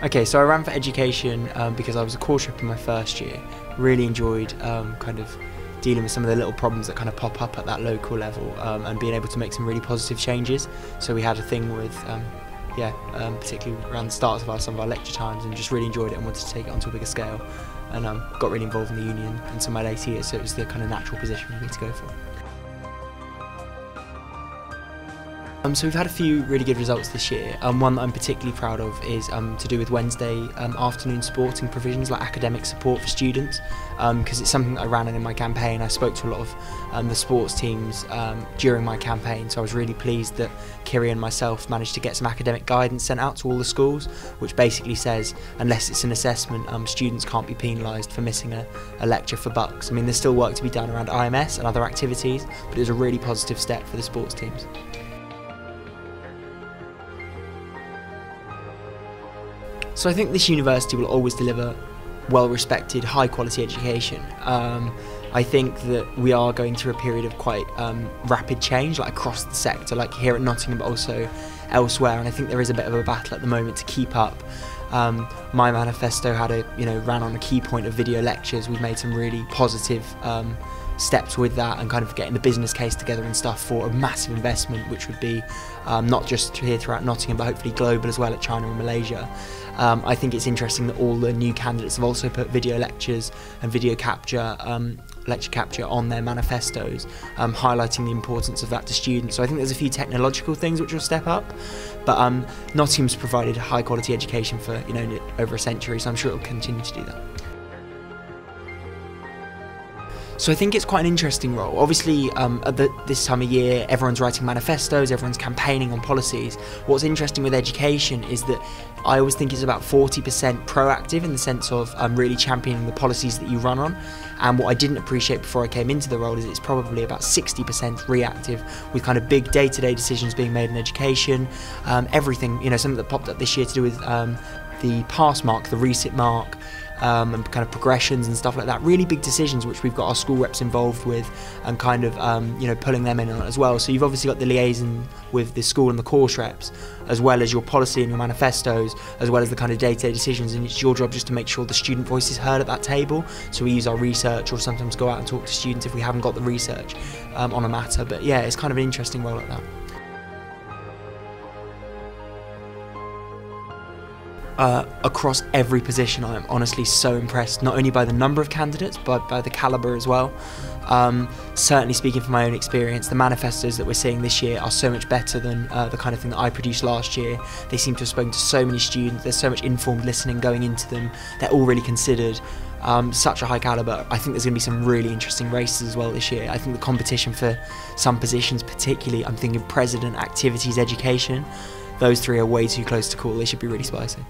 Okay, so I ran for education because I was a course rep in my first year. Really enjoyed kind of dealing with some of the little problems that kind of pop up at that local level and being able to make some really positive changes. So we had a thing with, particularly around the start of some of our lecture times, and just really enjoyed it and wanted to take it onto a bigger scale. And got really involved in the union into my later years, so it was the kind of natural position for me to go for. So we've had a few really good results this year. One that I'm particularly proud of is to do with Wednesday afternoon sporting provisions, like academic support for students, because it's something that I ran in my campaign. I spoke to a lot of the sports teams during my campaign, so I was really pleased that Kiri and myself managed to get some academic guidance sent out to all the schools, which basically says, unless it's an assessment, students can't be penalised for missing a lecture for bucks. I mean, there's still work to be done around IMS and other activities, but it was a really positive step for the sports teams. So I think this university will always deliver well-respected, high-quality education. I think that we are going through a period of quite rapid change, like across the sector, like here at Nottingham, but also elsewhere. And I think there is a bit of a battle at the moment to keep up. My manifesto ran on a key point of video lectures. We've made some really positive steps with that, and kind of getting the business case together and stuff for a massive investment, which would be not just here throughout Nottingham, but hopefully global as well, at China and Malaysia. I think it's interesting that all the new candidates have also put video lectures and video capture, lecture capture on their manifestos, highlighting the importance of that to students. So I think there's a few technological things which will step up, but Nottingham's provided a high quality education for over a century, so I'm sure it will continue to do that. So I think it's quite an interesting role. Obviously, this time of year, everyone's writing manifestos, everyone's campaigning on policies. What's interesting with education is that I always think it's about 40% proactive, in the sense of really championing the policies that you run on. And what I didn't appreciate before I came into the role is it's probably about 60% reactive, with kind of big day-to-day decisions being made in education. Everything, something that popped up this year to do with the pass mark, the resit mark, and kind of progressions and stuff like that. Really big decisions which we've got our school reps involved with, and kind of pulling them in on it as well. So you've obviously got the liaison with the school and the course reps, as well as your policy and your manifestos, as well as the kind of day-to-day decisions, and it's your job just to make sure the student voice is heard at that table. So we use our research, or sometimes go out and talk to students if we haven't got the research on a matter. But yeah, it's kind of an interesting role like that. Across every position, I am honestly so impressed, not only by the number of candidates, but by the calibre as well. Certainly speaking from my own experience, the manifestos that we're seeing this year are so much better than the kind of thing that I produced last year. They seem to have spoken to so many students, there's so much informed listening going into them, they're all really considered. Such a high calibre. I think there's going to be some really interesting races as well this year. I think the competition for some positions, particularly I'm thinking president, activities, education, those three are way too close to call. They should be really spicy.